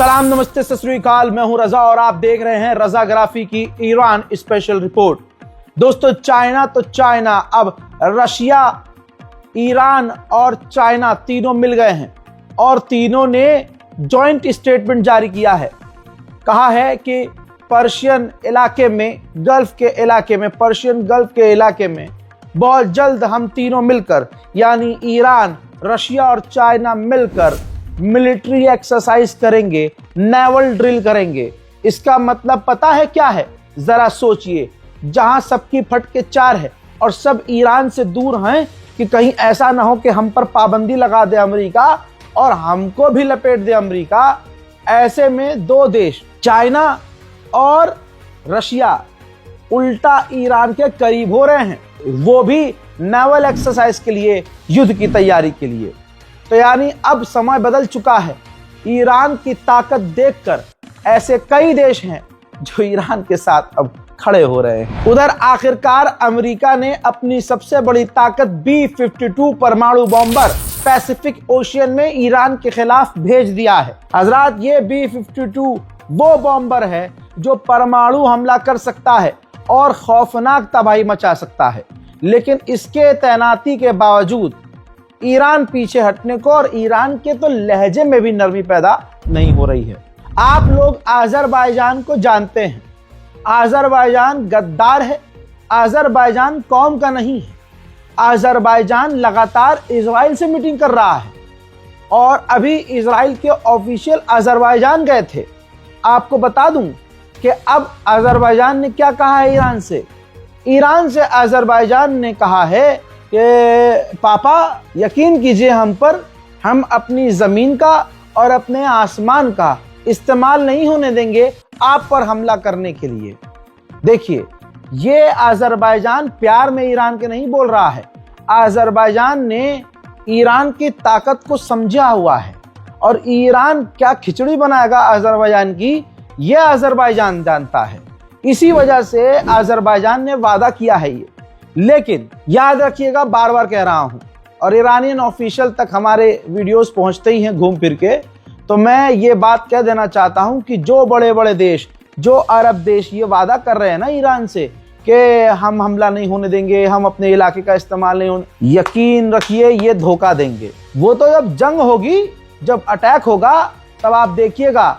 सलाम, नमस्ते, सत श्री अकाल। मैं हूं रजा और आप देख रहे हैं रजाग्राफी की ईरान स्पेशल रिपोर्ट। दोस्तों, चाइना तो चाइना, अब रशिया, ईरान और चाइना तीनों मिल गए हैं और तीनों ने जॉइंट स्टेटमेंट जारी किया है। कहा है कि पर्शियन इलाके में, पर्शियन गल्फ के इलाके में बहुत जल्द हम तीनों मिलकर, यानी ईरान, रशिया और चाइना मिलकर मिलिट्री एक्सरसाइज करेंगे, नेवल ड्रिल करेंगे। इसका मतलब पता है क्या है? जरा सोचिए, जहां सबकी फटके चार है और सब ईरान से दूर हैं कि कहीं ऐसा ना हो कि हम पर पाबंदी लगा दे अमेरिका और हमको भी लपेट दे अमेरिका। ऐसे में दो देश, चाइना और रशिया, उल्टा ईरान के करीब हो रहे हैं, वो भी नेवल एक्सरसाइज के लिए, युद्ध की तैयारी के लिए। तो यानी अब समय बदल चुका है। ईरान की ताकत देखकर ऐसे कई देश हैं जो ईरान के साथ अब खड़े हो रहे हैं। उधर आखिरकार अमेरिका ने अपनी सबसे बड़ी ताकत B-52 परमाणु बॉम्बर पैसिफिक ओशियन में ईरान के खिलाफ भेज दिया है। हजरात, ये B-52 वो बॉम्बर है जो परमाणु हमला कर सकता है और खौफनाक तबाही मचा सकता है। लेकिन इसके तैनाती के बावजूद ईरान पीछे हटने को और ईरान के तो लहजे में भी नरमी पैदा नहीं हो रही है। आप लोग अजरबैजान को जानते हैं। अजरबैजान गद्दार है, अजरबैजान कौम का नहीं है। अजरबैजान लगातार इजराइल से मीटिंग कर रहा है और अभी इजराइल के ऑफिशियल अजरबैजान गए थे। आपको बता दूं कि अब अजरबैजान ने क्या कहा है ईरान से। ईरान से अजरबैजान ने कहा है कि पापा, यकीन कीजिए हम पर, हम अपनी ज़मीन का और अपने आसमान का इस्तेमाल नहीं होने देंगे आप पर हमला करने के लिए। देखिए, ये अजरबैजान प्यार में ईरान के नहीं बोल रहा है। अजरबैजान ने ईरान की ताकत को समझा हुआ है और ईरान क्या खिचड़ी बनाएगा अजरबैजान की, यह अजरबैजान जानता है। इसी वजह से अजरबैजान ने वादा किया है ये। लेकिन याद रखिएगा, बार बार कह रहा हूं, और ईरानियन ऑफिशियल तक हमारे वीडियोस पहुंचते ही हैं घूम फिर के, तो मैं ये बात कह देना चाहता हूं कि जो बड़े बड़े देश, जो अरब देश ये वादा कर रहे हैं ना ईरान से कि हम हमला नहीं होने देंगे, हम अपने इलाके का इस्तेमाल नहीं होने, यकीन रखिए ये धोखा देंगे। वो तो जब जंग होगी, जब अटैक होगा, तब आप देखिएगा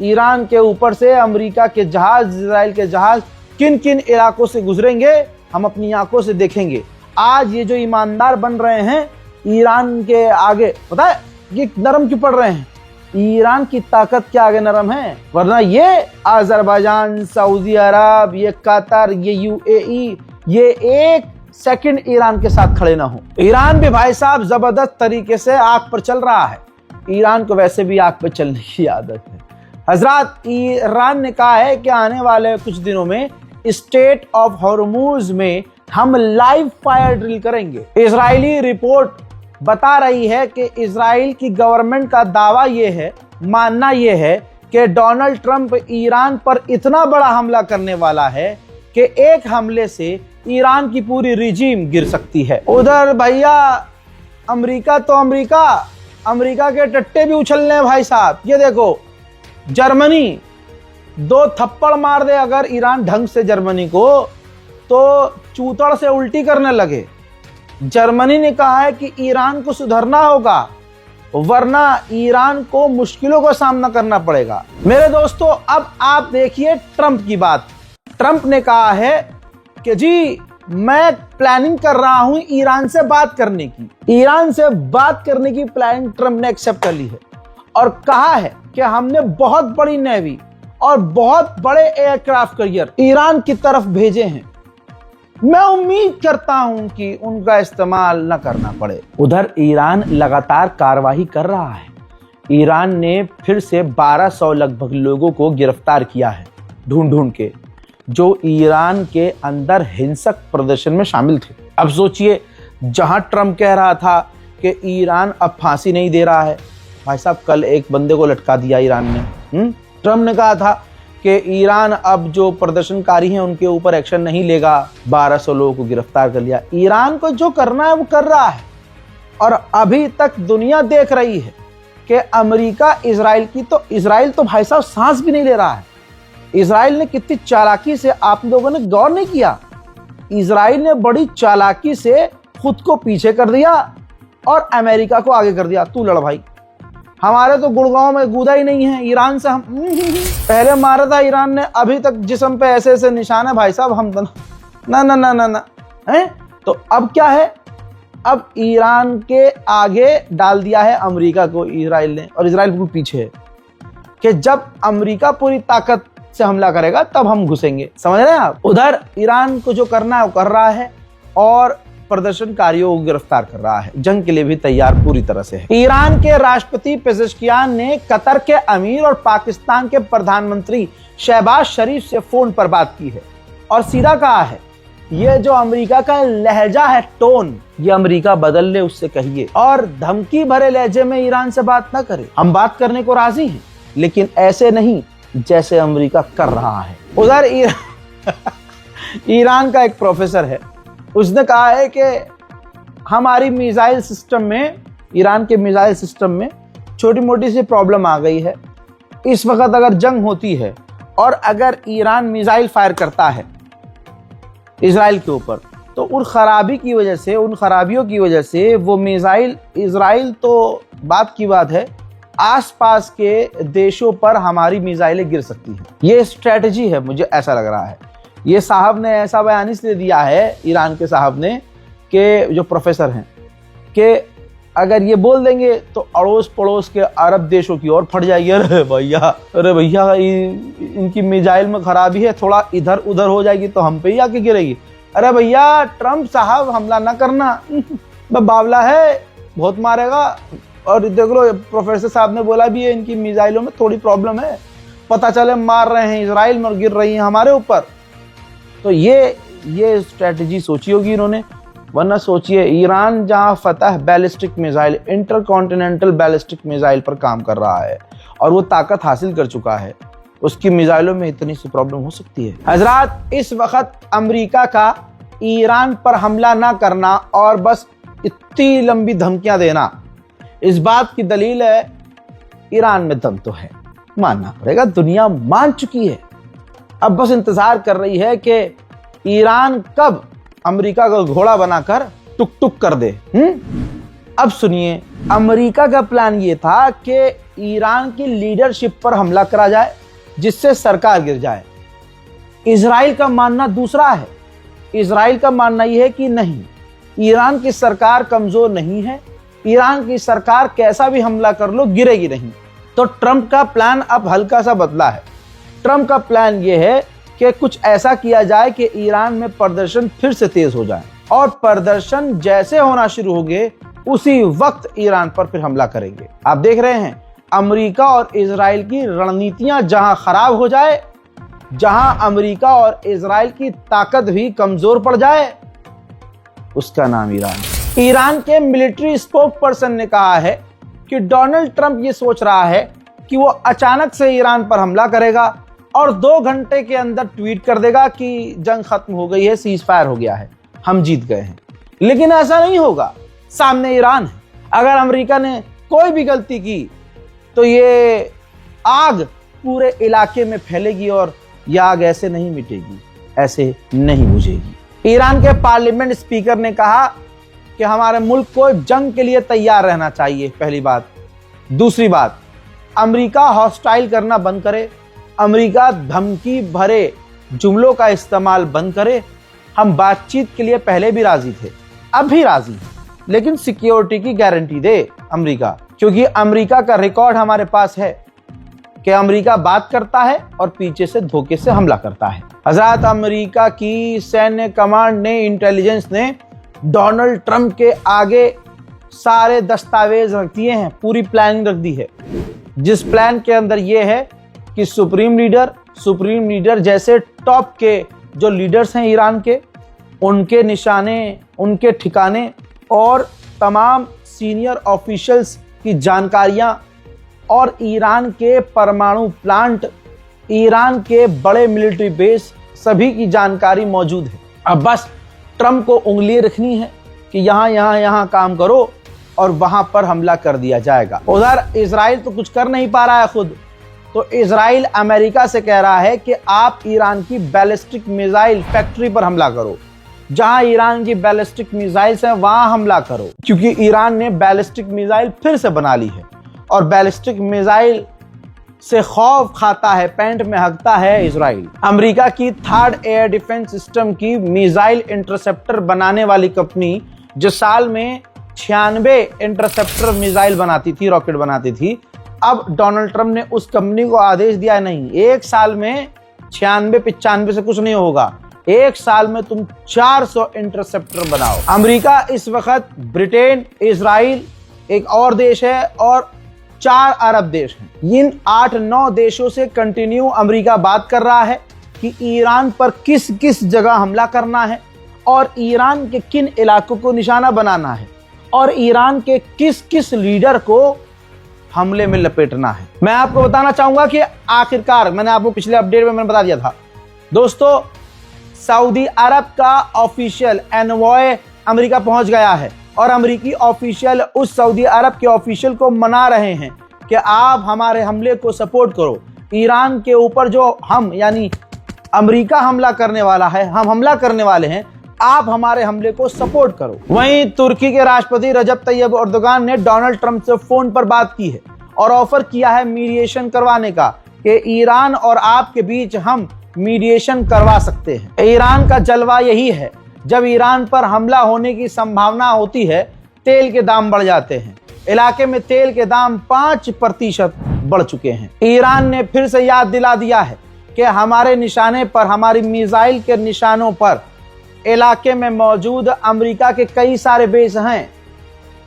ईरान के ऊपर से अमेरिका के जहाज, इजराइल के जहाज किन किन इलाकों से गुजरेंगे, हम अपनी आंखों से देखेंगे। आज ये जो ईमानदार बन रहे हैं ईरान के आगे, पता है ये नरम क्यों पड़ रहे हैं? ईरान की ताकत के आगे नरम है, वरना ये अजरबैजान, सऊदी अरब, ये कतर, ये UAE, ये एक सेकंड ईरान के साथ खड़े ना हो। ईरान भी भाई साहब जबरदस्त तरीके से आग पर चल रहा है। ईरान को वैसे भी आग पर चलने की आदत है। हजरात, ईरान ने कहा है कि आने वाले कुछ दिनों में स्टेट ऑफ हॉर्मुज में हम लाइव फायर ड्रिल करेंगे। इजरायली रिपोर्ट बता रही है कि इजराइल की गवर्नमेंट का दावा यह है, मानना यह है कि डोनाल्ड ट्रंप ईरान पर इतना बड़ा हमला करने वाला है कि एक हमले से ईरान की पूरी रिजीम गिर सकती है। उधर भैया अमेरिका तो अमेरिका के टट्टे भी उछलने हैं भाई साहब। ये देखो, जर्मनी 2 थप्पड़ मार दे अगर ईरान ढंग से जर्मनी को, तो चूतड़ से उल्टी करने लगे। जर्मनी ने कहा है कि ईरान को सुधरना होगा, वरना ईरान को मुश्किलों का सामना करना पड़ेगा। मेरे दोस्तों, अब आप देखिए ट्रंप की बात। ट्रंप ने कहा है कि जी मैं प्लानिंग कर रहा हूं ईरान से बात करने की। ईरान से बात करने की प्लानिंग ट्रंप ने एक्सेप्ट कर ली है और कहा है कि हमने बहुत बड़ी नेवी और बहुत बड़े एयरक्राफ्ट कैरियर ईरान की तरफ भेजे हैं। मैं उम्मीद करता हूं कि उनका इस्तेमाल न करना पड़े। उधर ईरान लगातार कार्रवाई कर रहा है। ईरान ने फिर से 1200 लगभग लोगों को गिरफ्तार किया है, ढूंढ के, जो ईरान के अंदर हिंसक प्रदर्शन में शामिल थे। अब सोचिए, जहां ट्रंप कह रहा था कि ईरान अब फांसी नहीं दे रहा है, भाई साहब कल एक बंदे को लटका दिया ईरान ने। ट्रंप ने कहा था कि ईरान अब जो प्रदर्शनकारी हैं उनके ऊपर एक्शन नहीं लेगा, 1200 लोगों को गिरफ्तार कर लिया। ईरान को जो करना है वो कर रहा है और अभी तक दुनिया देख रही है कि अमेरिका इजराइल तो भाई साहब सांस भी नहीं ले रहा है। इजराइल ने कितनी चालाकी से, आप लोगों ने गौर नहीं किया, इजराइल ने बड़ी चालाकी से खुद को पीछे कर दिया और अमेरिका को आगे कर दिया। तू लड़ भाई, हमारे तो गुड़गांव में गूदा ही नहीं है ईरान से। हम पहले मारा था ईरान ने, अभी तक जिस्म पे ऐसे ऐसे निशान है भाई साहब, हम तो ना ना ना ना ना है। तो अब क्या है, अब ईरान के आगे डाल दिया है अमेरिका को इजराइल ने, और इजराइल बिल्कुल पीछे है कि जब अमेरिका पूरी ताकत से हमला करेगा तब हम घुसेंगे। समझ रहे हैं आप? उधर ईरान को जो करना है वो कर रहा है और प्रदर्शनकारियों को गिरफ्तार कर रहा है। जंग के लिए भी तैयार पूरी तरह से है। ईरान के राष्ट्रपति पेजेश्कियान ने कतर के अमीर और पाकिस्तान के प्रधानमंत्री शहबाज शरीफ से फोन पर बात की है और सीधा कहा है, ये जो अमेरिका का लहजा है, टोन, ये अमेरिका बदल ले, उससे कहिए और धमकी भरे लहजे में ईरान से बात ना करे। हम बात करने को राजी हैं, लेकिन ऐसे नहीं जैसे अमेरिका कर रहा है। उधर ईरान का एक प्रोफेसर है, उसने कहा है कि हमारी मिसाइल सिस्टम में, ईरान के मिसाइल सिस्टम में छोटी मोटी सी प्रॉब्लम आ गई है। इस वक्त अगर जंग होती है और अगर ईरान मिसाइल फायर करता है इजराइल के ऊपर, तो उन खराबियों की वजह से वो मिसाइल, इजराइल तो बात की बात है, आसपास के देशों पर हमारी मिसाइलें गिर सकती हैं। ये स्ट्रेटजी है, मुझे ऐसा लग रहा है। ये साहब ने ऐसा बयान इसलिए दिया है, ईरान के साहब ने, कि जो प्रोफेसर हैं, कि अगर ये बोल देंगे तो अड़ोस पड़ोस के अरब देशों की ओर फट जाएगी। अरे भैया इनकी मिसाइल में खराबी है, थोड़ा इधर उधर हो जाएगी तो हम पे ही आके गिरेगी। अरे भैया ट्रम्प साहब हमला ना करना, बावला है, बहुत मारेगा। और देख लो प्रोफेसर साहब ने बोला भी है, इनकी मिसाइलों में थोड़ी प्रॉब्लम है, पता चले मार रहे हैं इजराइल में और गिर रही हैं हमारे ऊपर। तो ये स्ट्रेटजी सोची होगी इन्होंने, वरना सोचिए ईरान जहां फतह ballistic missile, intercontinental ballistic missile पर काम कर रहा है और वो ताकत हासिल कर चुका है, उसकी मिसाइलों में इतनी सी प्रॉब्लम हो सकती है। हजरात, इस वक्त अमेरिका का ईरान पर हमला ना करना और बस इतनी लंबी धमकियां देना, इस बात की दलील है ईरान में दम तो है, मानना पड़ेगा, दुनिया मान चुकी है। अब बस इंतजार कर रही है कि ईरान कब अमेरिका का घोड़ा बनाकर टुक टुक कर दे। अब सुनिए, अमेरिका का प्लान ये था कि ईरान की लीडरशिप पर हमला करा जाए जिससे सरकार गिर जाए। इजराइल का मानना दूसरा है। इजराइल का मानना यह है कि नहीं, ईरान की सरकार कमजोर नहीं है, ईरान की सरकार कैसा भी हमला कर लो गिरेगी नहीं। तो ट्रंप का प्लान अब हल्का सा बदला है। ट्रंप का प्लान यह है कि कुछ ऐसा किया जाए कि ईरान में प्रदर्शन फिर से तेज हो जाए और प्रदर्शन जैसे होना शुरू हो गए उसी वक्त ईरान पर फिर हमला करेंगे। आप देख रहे हैं अमेरिका और इजराइल की रणनीतियां जहां खराब हो जाए, जहां अमेरिका और इजराइल की ताकत भी कमजोर पड़ जाए, उसका नाम ईरान। ईरान के मिलिट्री स्पोक पर्सन ने कहा है कि डोनाल्ड ट्रंप ये सोच रहा है कि वो अचानक से ईरान पर हमला करेगा और 2 घंटे के अंदर ट्वीट कर देगा कि जंग खत्म हो गई है, सीज फायर हो गया है, हम जीत गए हैं। लेकिन ऐसा नहीं होगा, सामने ईरान है। अगर अमेरिका ने कोई भी गलती की तो ये आग पूरे इलाके में फैलेगी और ये आग ऐसे नहीं मिटेगी, ऐसे नहीं बुझेगी। ईरान के पार्लियामेंट स्पीकर ने कहा कि हमारे मुल्क को जंग के लिए तैयार रहना चाहिए, पहली बात। दूसरी बात, अमेरिका हॉस्टाइल करना बंद करे, अमेरिका धमकी भरे जुमलों का इस्तेमाल बंद करे। हम बातचीत के लिए पहले भी राजी थे, अब भी राजी हैं, लेकिन सिक्योरिटी की गारंटी दे अमेरिका, क्योंकि अमेरिका का रिकॉर्ड हमारे पास है कि अमेरिका बात करता है और पीछे से धोखे से हमला करता है। हज़रत, अमेरिका की सैन्य कमांड ने, इंटेलिजेंस ने डोनाल्ड ट्रंप के आगे सारे दस्तावेज रख दिए हैं, पूरी प्लानिंग रख दी है, जिस प्लान के अंदर यह है कि सुप्रीम लीडर जैसे टॉप के जो लीडर्स हैं ईरान के, उनके निशाने, उनके ठिकाने और तमाम सीनियर ऑफिशियल्स की जानकारियां और ईरान के परमाणु प्लांट, ईरान के बड़े मिलिट्री बेस, सभी की जानकारी मौजूद है। अब बस ट्रंप को उंगली रखनी है कि यहाँ काम करो और वहां पर हमला कर दिया जाएगा। उधर इजराइल तो कुछ कर नहीं पा रहा है खुद, तो इजराइल अमेरिका से कह रहा है कि आप ईरान की बैलिस्टिक मिसाइल फैक्ट्री पर हमला करो, जहां ईरान की बैलिस्टिक मिसाइल्स हैं वहां हमला करो, क्योंकि ईरान ने बैलिस्टिक मिसाइल फिर से बना ली है और बैलिस्टिक मिसाइल से खौफ खाता है, पैंट में हकता है इजराइल। अमेरिका की थर्ड एयर डिफेंस सिस्टम की मिसाइल इंटरसेप्टर बनाने वाली कंपनी, जो साल में 96 इंटरसेप्टर मिसाइल बनाती थी, रॉकेट बनाती थी, अब डोनाल्ड ट्रंप ने उस कंपनी को आदेश दिया, नहीं, एक साल में 96-95 से कुछ नहीं होगा, एक साल में तुम 400 इंटरसेप्टर बनाओ। अमेरिका इस वक्त ब्रिटेन, इजराइल, एक और देश है और 4 अरब देश हैं। इन 8-9 देशों से कंटिन्यू अमेरिका बात कर रहा है कि ईरान पर किस किस जगह हमला करना है और ईरान के किन इलाकों को निशाना बनाना है और ईरान के किस किस लीडर को हमले में लपेटना है। मैं आपको बताना चाहूंगा कि आखिरकार, मैंने आपको पिछले अपडेट में मैंने बता दिया था दोस्तों, सऊदी अरब का ऑफिशियल एनवॉय अमेरिका पहुंच गया है और अमेरिकी ऑफिशियल उस सऊदी अरब के ऑफिशियल को मना रहे हैं कि आप हमारे हमले को सपोर्ट करो। ईरान के ऊपर जो हम यानी अमेरिका हमला करने वाला है, हम हमला करने वाले हैं, आप हमारे हमले को सपोर्ट करो। वहीं तुर्की के राष्ट्रपति रजब तैयब एर्दोगान ने डोनाल्ड ट्रंप से फोन पर बात की है और ऑफर किया है मीडिएशन करवाने का कि ईरान और आपके बीच हम मीडिएशन करवा सकते हैं। ईरान का जलवा यही है, जब ईरान पर हमला होने की संभावना होती है तेल के दाम बढ़ जाते हैं। इलाके में तेल के दाम 5% बढ़ चुके हैं। ईरान ने फिर से याद दिला दिया है कि हमारे निशाने पर, हमारी मिसाइल के निशानों पर इलाके में मौजूद अमेरिका के कई सारे बेस हैं।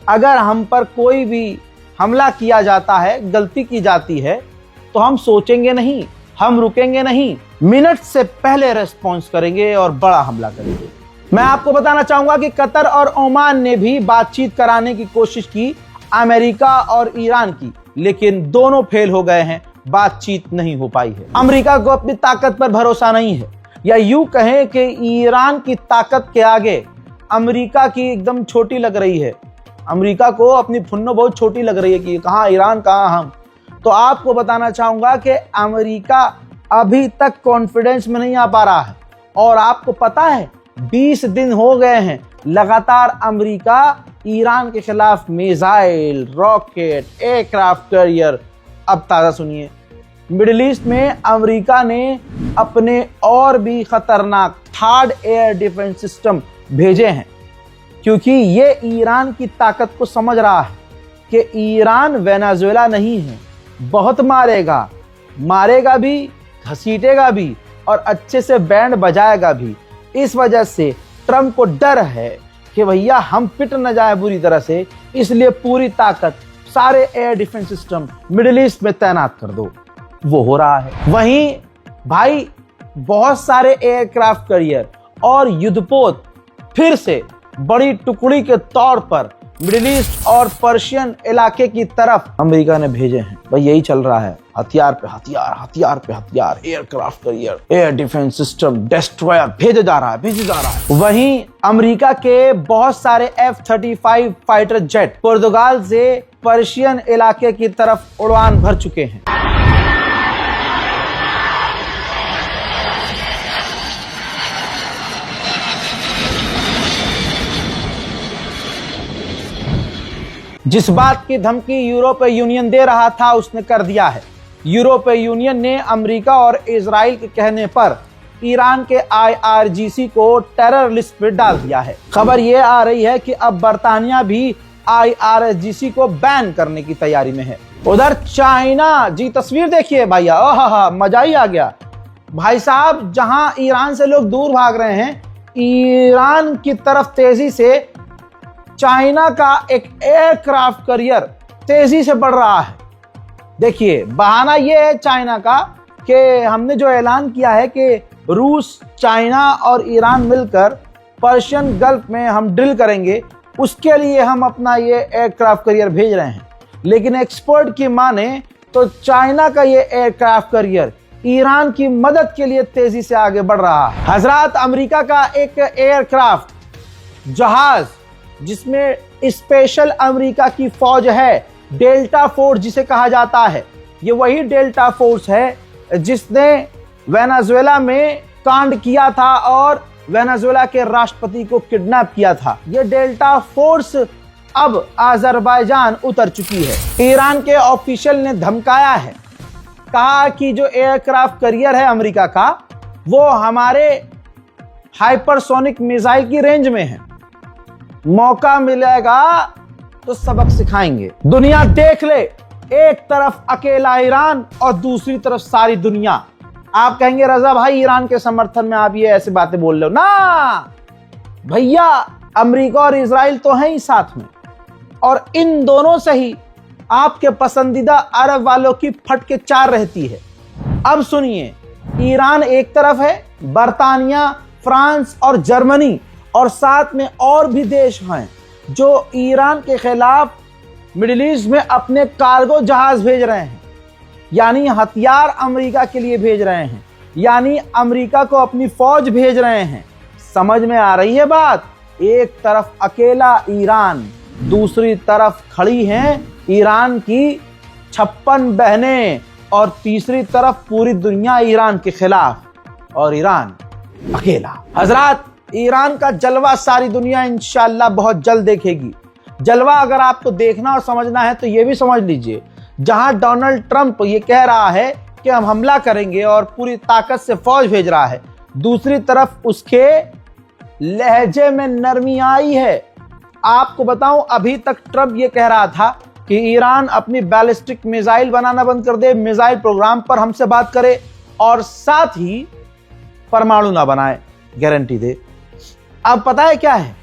अगर हम पर कोई भी हमला किया जाता है, गलती की जाती है, तो हम सोचेंगे नहीं, हम रुकेंगे नहीं, मिनट से पहले रेस्पॉन्स करेंगे और बड़ा हमला करेंगे। मैं आपको बताना चाहूंगा कि कतर और ओमान ने भी बातचीत कराने की कोशिश की अमेरिका और ईरान की, लेकिन दोनों फेल हो गए हैं, बातचीत नहीं हो पाई है। अमेरिका को अपनी ताकत पर भरोसा नहीं है, या यूं कहें कि ईरान की ताकत के आगे अमेरिका की एकदम छोटी लग रही है। अमेरिका को अपनी फुन्नो बहुत छोटी लग रही है कि कहां ईरान, कहां हम। तो आपको बताना चाहूंगा कि अमेरिका अभी तक कॉन्फिडेंस में नहीं आ पा रहा है और आपको पता है 20 दिन हो गए हैं लगातार अमेरिका ईरान के खिलाफ मिसाइल, रॉकेट, एयरक्राफ्ट कैरियर। अब ताजा सुनिए, मिडिल ईस्ट में अमेरिका ने अपने और भी खतरनाक थर्ड एयर डिफेंस सिस्टम भेजे हैं, क्योंकि ये ईरान की ताकत को समझ रहा है कि ईरान वेनेजुएला नहीं है, बहुत मारेगा, मारेगा भी, घसीटेगा भी और अच्छे से बैंड बजाएगा भी। इस वजह से ट्रंप को डर है कि भैया हम पिट न जाए बुरी तरह से, इसलिए पूरी ताकत, सारे air defence system middle east में तैनात कर दो। वो हो रहा है। वहीं भाई बहुत सारे एयरक्राफ्ट कैरियर और युद्धपोत फिर से बड़ी टुकड़ी के तौर पर मिडिल ईस्ट और पर्शियन इलाके की तरफ अमेरिका ने भेजे हैं। भाई यही चल रहा है, हथियार पे हथियार, हथियार पे हथियार, aircraft carrier, air defence system, destroyer भेजा जा रहा है। वहीं अमेरिका के बहुत सारे F-35 फाइटर जेट पुर्तगाल से पर्शियन इलाके की तरफ उड़ान भर चुके हैं। जिस बात की धमकी यूरोपीय यूनियन दे रहा था उसने कर दिया है। यूरोपीय यूनियन ने अमेरिका और इजराइल के कहने पर ईरान के IRGC को टेरर लिस्ट पर डाल दिया है। खबर यह आ रही है कि अब बर्तानिया भी IRGC को बैन करने की तैयारी में है। उधर चाइना, जी तस्वीर देखिए भैया, ओहा मजा ही आ गया भाई साहब। जहां ईरान से लोग दूर भाग रहे हैं, ईरान की तरफ तेजी से चाइना का एक एयरक्राफ्ट कैरियर तेजी से बढ़ रहा है। देखिए बहाना यह है चाइना का कि हमने जो ऐलान किया है कि रूस, चाइना और ईरान मिलकर पर्शियन गल्फ में हम ड्रिल करेंगे, उसके लिए हम अपना ये एयरक्राफ्ट कैरियर भेज रहे हैं। लेकिन एक्सपर्ट की माने तो चाइना का ये एयरक्राफ्ट कैरियर ईरान की मदद के लिए तेजी से आगे बढ़ रहा है। हजरात, अमेरिका का एक एयरक्राफ्ट जहाज जिसमें स्पेशल अमेरिका की फौज है, डेल्टा फोर्स जिसे कहा जाता है। ये वही डेल्टा फोर्स है जिसने वेनेजुएला में कांड किया था और वेनेजुएला के राष्ट्रपति को किडनैप किया था। ये डेल्टा फोर्स अब अजरबैजान उतर चुकी है। ईरान के ऑफिशियल ने धमकाया है, कहा कि जो एयरक्राफ्ट कैरियर है अमेरिका का, वो हमारे हाइपरसोनिक मिसाइल की रेंज में है, मौका मिलेगा तो सबक सिखाएंगे। दुनिया देख ले, एक तरफ अकेला ईरान और दूसरी तरफ सारी दुनिया। आप कहेंगे रजा भाई ईरान के समर्थन में आप ये ऐसे बातें बोल रहे हो ना भैया, अमेरिका और इजराइल तो हैं ही साथ में, और इन दोनों से ही आपके पसंदीदा अरब वालों की फटके चार रहती है। अब सुनिए, ईरान एक तरफ है, बर्तानिया, फ्रांस और जर्मनी और साथ में और भी देश हैं जो ईरान के खिलाफ मिडिल ईस्ट में अपने कार्गो जहाज भेज रहे हैं, यानी हथियार अमेरिका के लिए भेज रहे हैं, यानी अमेरिका को अपनी फौज भेज रहे हैं। समझ में आ रही है बात? एक तरफ अकेला ईरान, दूसरी तरफ खड़ी हैं ईरान की 56 बहनें और तीसरी तरफ पूरी दुनिया ईरान के खिलाफ, और ईरान अकेला। हजरात, ईरान का जलवा सारी दुनिया इंशाअल्लाह बहुत जल्द देखेगी। जलवा अगर आपको देखना और समझना है तो ये भी समझ लीजिए, जहां डोनाल्ड ट्रंप ये कह रहा है कि हम हमला करेंगे और पूरी ताकत से फौज भेज रहा है, दूसरी तरफ उसके लहजे में नरमी आई है। आपको बताऊं, अभी तक ट्रंप ये कह रहा था कि ईरान अपनी बैलिस्टिक मिसाइल बनाना बंद कर दे, मिसाइल प्रोग्राम पर हमसे बात करे और साथ ही परमाणु ना बनाए, गारंटी दे। अब पता है क्या है?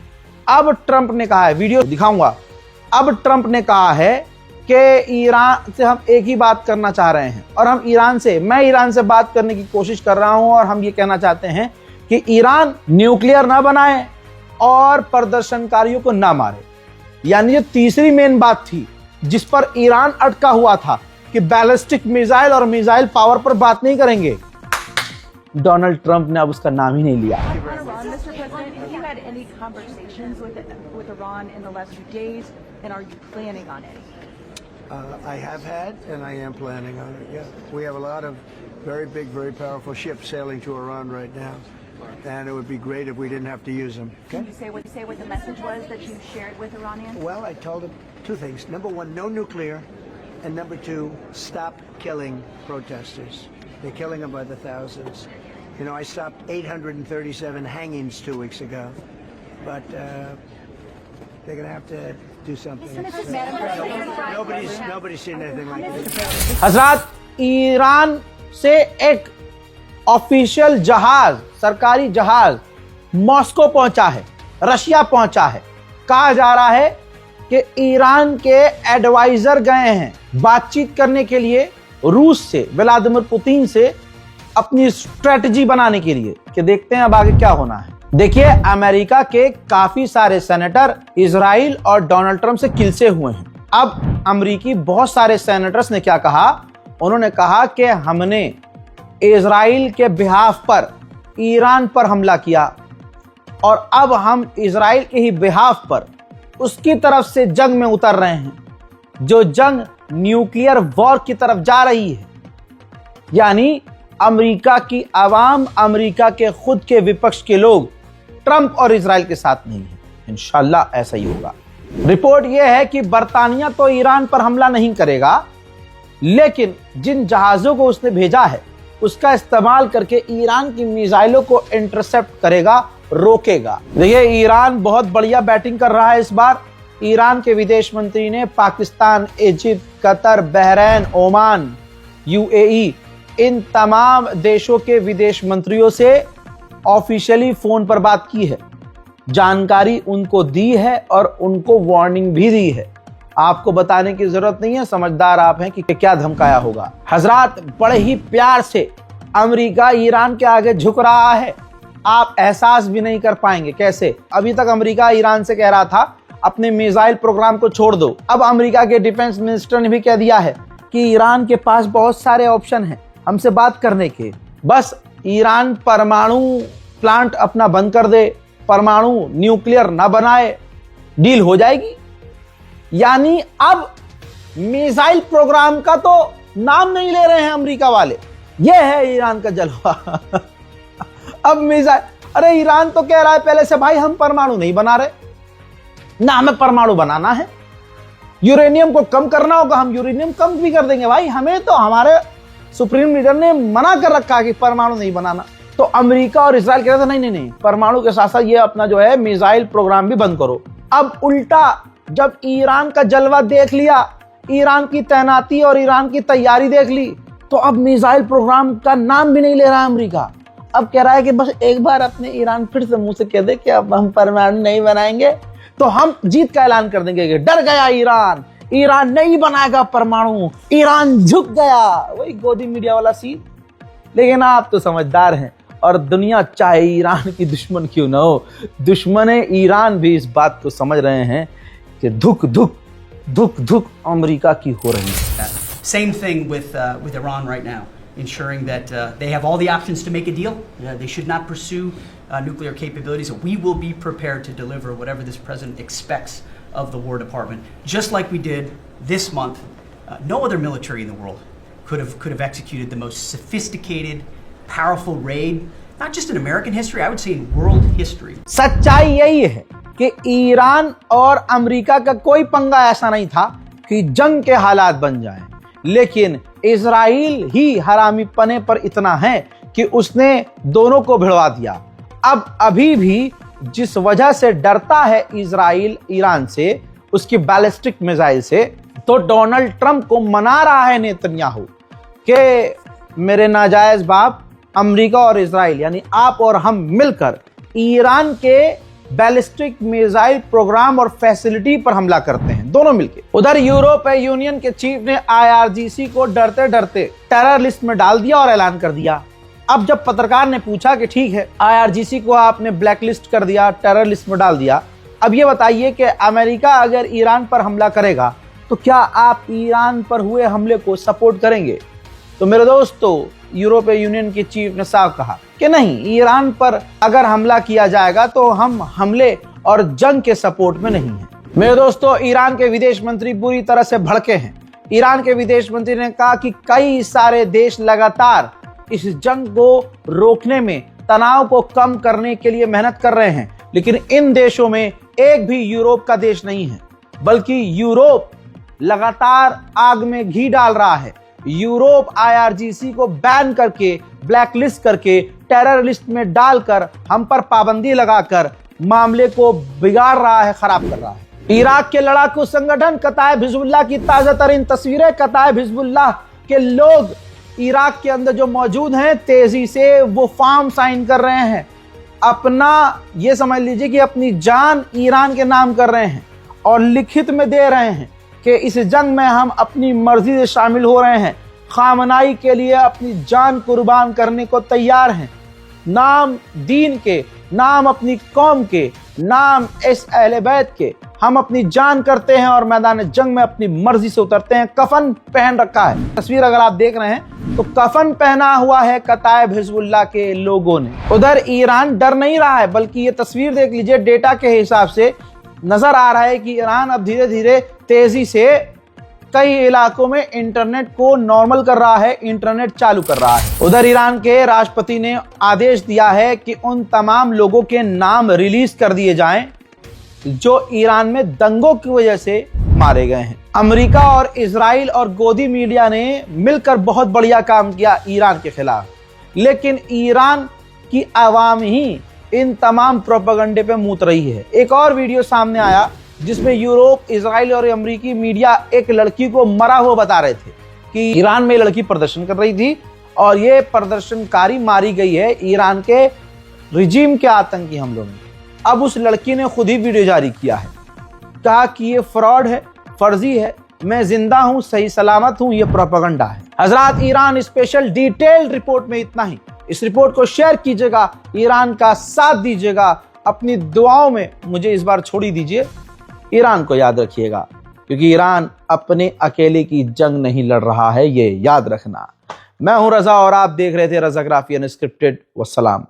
अब ट्रंप ने कहा है, वीडियो दिखाऊंगा, अब ट्रंप ने कहा है कि ईरान से हम एक ही बात करना चाह रहे हैं और मैं ईरान से बात करने की कोशिश कर रहा हूं और हम ये कहना चाहते हैं कि ईरान न्यूक्लियर ना बनाए और प्रदर्शनकारियों को ना मारे। यानी ये तीसरी मेन बात थी जिस पर ईरान अटका हुआ था कि बैलिस्टिक मिसाइल और मिसाइल पावर पर बात नहीं करेंगे। डोनाल्ड ट्रंप ने अब उसका नाम ही नहीं लिया। I have had and I am planning on it. Yeah, we have a lot of very big, very powerful ships sailing to Iran right now, and it would be great if we didn't have to use them. Okay? Can you say what the message was that you shared with Iranians? Well, I told them two things. Number one, no nuclear, and number two, stop killing protesters. They're killing them by the thousands. You know, I stopped 837 hangings 2 weeks ago, but they're going to have to do something. Nobody's seen anything like this. हजरात, Iran से एक official जहाज, सरकारी जहाज Moscow पहुंचा है, Russia पहुंचा है। कहा जा रहा है कि ईरान के एडवाइजर गए हैं बातचीत करने के लिए रूस से, व्लादिमीर पुतिन से, अपनी स्ट्रेटजी बनाने के लिए कि देखते हैं अब आगे क्या होना है। देखिए, अमेरिका के काफी सारे सेनेटर इजराइल और डोनाल्ड ट्रंप से किलसे हुए हैं। अब अमेरिकी बहुत सारे सेनेटर्स ने क्या कहा? उन्होंने कहा कि हमने इजराइल के बिहाफ पर ईरान पर हमला किया और अब हम इजराइल के ही बिहाफ पर उसकी तरफ से जंग में उतर रहे हैं, जो जंग न्यूक्लियर वॉर की तरफ जा रही है। यानी अमेरिका की आवाम, अमेरिका के खुद के विपक्ष के लोग ट्रंप और इजराइल के साथ नहीं है। इंशाअल्लाह ऐसा ही होगा। रिपोर्ट यह है कि बर्तानिया तो ईरान पर हमला नहीं करेगा, लेकिन जिन जहाजों को उसने भेजा है उसका इस्तेमाल करके ईरान की मिसाइलों को इंटरसेप्ट करेगा, रोकेगा। देखिए, ईरान बहुत बढ़िया बैटिंग कर रहा है इस बार। ईरान के विदेश मंत्री ने Pakistan, Egypt, Qatar, Bahrain, Oman, UAE, इन तमाम देशों के विदेश मंत्रियों से ऑफिशियली फोन पर बात की है, जानकारी उनको दी है और उनको वार्निंग भी दी है। आपको बताने की जरूरत नहीं है, समझदार आप हैं कि क्या धमकाया होगा। हजरात, बड़े ही प्यार से अमेरिका ईरान के आगे झुक रहा है, आप एहसास भी नहीं कर पाएंगे कैसे। अभी तक अमेरिका ईरान से कह रहा था अपने मिसाइल प्रोग्राम को छोड़ दो। अब अमेरिका के डिफेंस मिनिस्टर ने भी कह दिया है कि ईरान के पास बहुत सारे ऑप्शन हैं हमसे बात करने के, बस ईरान परमाणु प्लांट अपना बंद कर दे, परमाणु न्यूक्लियर ना बनाए, डील हो जाएगी। यानी अब मिसाइल प्रोग्राम का तो नाम नहीं ले रहे हैं अमेरिका वाले। यह है ईरान का जलवा। अब मिसाइल, अरे ईरान तो कह रहा है पहले से, भाई हम परमाणु नहीं बना रहे, ना हमें परमाणु बनाना है, यूरेनियम को कम करना होगा हम यूरेनियम कम भी कर देंगे। भाई हमें तो हमारे सुप्रीम लीडर ने मना कर रखा है कि परमाणु नहीं बनाना। तो अमेरिका और इजराइल कह रहे थे नहीं, परमाणु के साथ साथ ये अपना जो है मिसाइल प्रोग्राम भी बंद करो। अब उल्टा जब ईरान का जलवा देख लिया, ईरान की तैनाती और ईरान की तैयारी देख ली, तो अब मिसाइल प्रोग्राम का नाम भी नहीं ले रहा अमेरिका। अब कह रहा है कि बस एक बार अपने ईरान फिर से मुंह से कह दे कि अब हम परमाणु नहीं बनाएंगे तो हम जीत का ऐलान कर देंगे कि डर गया ईरान, ईरान नहीं बनाएगा परमाणु, ईरान झुक गया। वही गोदी मीडिया वाला सीन। लेकिन आप तो समझदार हैं और दुनिया चाहे ईरान की दुश्मन क्यों ना हो, दुश्मन ईरान भी इस बात को समझ रहे हैं कि धुक धुक धुक धुक अमेरिका की हो रही है। Same thing with Iran right now, ensuring that they have all the options to make a deal. They should not pursue nuclear capabilities. We will be prepared to deliver whatever this president expects of the War Department, just like we did this month. No other military in the world could have executed the most sophisticated, powerful raid, not just in American history, I would say in world history. सच्चाई यही है कि Iran और America का कोई पंगा ऐसा नहीं था कि जंग के हालात बन जाएं, लेकिन इजराइल ही हरामीपने पर इतना है कि उसने दोनों को भिड़वा दिया। अब अभी भी जिस वजह से डरता है इजराइल ईरान से, उसकी बैलिस्टिक मिसाइल से, तो डोनाल्ड ट्रंप को मना रहा है नेतन्याहू कि मेरे नाजायज बाप अमेरिका और इजराइल यानी आप और हम मिलकर ईरान के बैलिस्टिक मिसाइल प्रोग्राम और फैसिलिटी पर हमला करते हैं, दोनों मिलकर। उधर यूरोपीय यूनियन के चीफ ने IRGC को डरते डरते टेरर लिस्ट में डाल दिया और ऐलान कर दिया। अब जब पत्रकार ने पूछा कि ठीक है IRGC को आपने ब्लैक लिस्ट कर दिया, टेरर लिस्ट में डाल दिया, अब ये बताइए कि अमेरिका अगर ईरान पर हमला करेगा तो क्या आप ईरान पर हुए हमले को सपोर्ट करेंगे? तो मेरे दोस्तों, यूरोपीय यूनियन के चीफ ने साफ कहा कि नहीं, ईरान पर अगर हमला किया जाएगा तो हम हमले और जंग के सपोर्ट में नहीं हैं। मेरे दोस्तों, ईरान के विदेश मंत्री बुरी तरह से भड़के हैं। ईरान के विदेश मंत्री ने कहा कि कई सारे देश लगातार इस जंग को रोकने में, तनाव को कम करने के लिए मेहनत कर रहे हैं, लेकिन इन देशों में एक भी यूरोप का देश नहीं है, बल्कि यूरोप लगातार आग में घी डाल रहा है। यूरोप IRGC को बैन करके, ब्लैक लिस्ट करके, टेरर लिस्ट में डालकर, हम पर पाबंदी लगाकर मामले को बिगाड़ रहा है, खराब कर रहा है। इराक के लड़ाकू संगठन कताइब हिजबुल्लाह की ताजा तरीन तस्वीरें, कताइब हिजबुल्लाह के लोग इराक के अंदर जो मौजूद हैं, तेजी से वो फॉर्म साइन कर रहे हैं, अपना ये समझ लीजिए कि अपनी जान ईरान के नाम कर रहे हैं और लिखित में दे रहे हैं कि इस जंग में हम अपनी मर्जी से शामिल हो रहे हैं, खामनाई के लिए अपनी जान कुर्बान करने को तैयार हैं। नाम दीन के, नाम अपनी कौम के, नाम इस अहले बैत के हम अपनी जान करते हैं और मैदान जंग में अपनी मर्जी से उतरते हैं। कफन पहन रखा है, तस्वीर अगर आप देख रहे हैं तो कफन पहना हुआ है कताइब हिजबुल्लाह के लोगों ने। उधर ईरान डर नहीं रहा है, बल्कि ये तस्वीर देख लीजिए, डेटा के हिसाब से नजर आ रहा है कि ईरान अब धीरे धीरे तेजी से कई इलाकों में इंटरनेट को नॉर्मल कर रहा है, इंटरनेट चालू कर रहा है। उधर ईरान के राष्ट्रपति ने आदेश दिया है कि उन तमाम लोगों के नाम रिलीज कर दिए जाएं जो ईरान में दंगों की वजह से मारे गए हैं। अमेरिका और इजराइल और गोदी मीडिया ने मिलकर बहुत बढ़िया काम किया ईरान के खिलाफ, लेकिन ईरान की आवाम ही इन तमाम प्रोपेगेंडे पे मूत रही है। एक और वीडियो सामने आया जिसमें यूरोप, इजराइल और अमेरिकी मीडिया एक लड़की को मरा हुआ बता रहे थे कि ईरान में लड़की प्रदर्शन कर रही थी और ये प्रदर्शनकारी मारी गई है ईरान के रिजीम के आतंकी हमलों में। अब उस लड़की ने खुद ही वीडियो जारी किया है, कहा कि ये फ्रॉड है, फर्जी है, मैं जिंदा हूं, सही सलामत हूं, ये प्रोपेगेंडा है। हजरात, ईरान स्पेशल डिटेल्ड रिपोर्ट में इतना ही। इस रिपोर्ट को शेयर कीजिएगा, ईरान का साथ दीजिएगा, अपनी दुआओं में मुझे इस बार छोड़ी दीजिए। ईरान को याद रखिएगा, क्योंकि ईरान अपने अकेले की जंग नहीं लड़ रहा है, ये याद रखना। मैं हूं रजा और आप देख रहे थे रजाग्राफी अनस्क्रिप्टेड। वस्सलाम।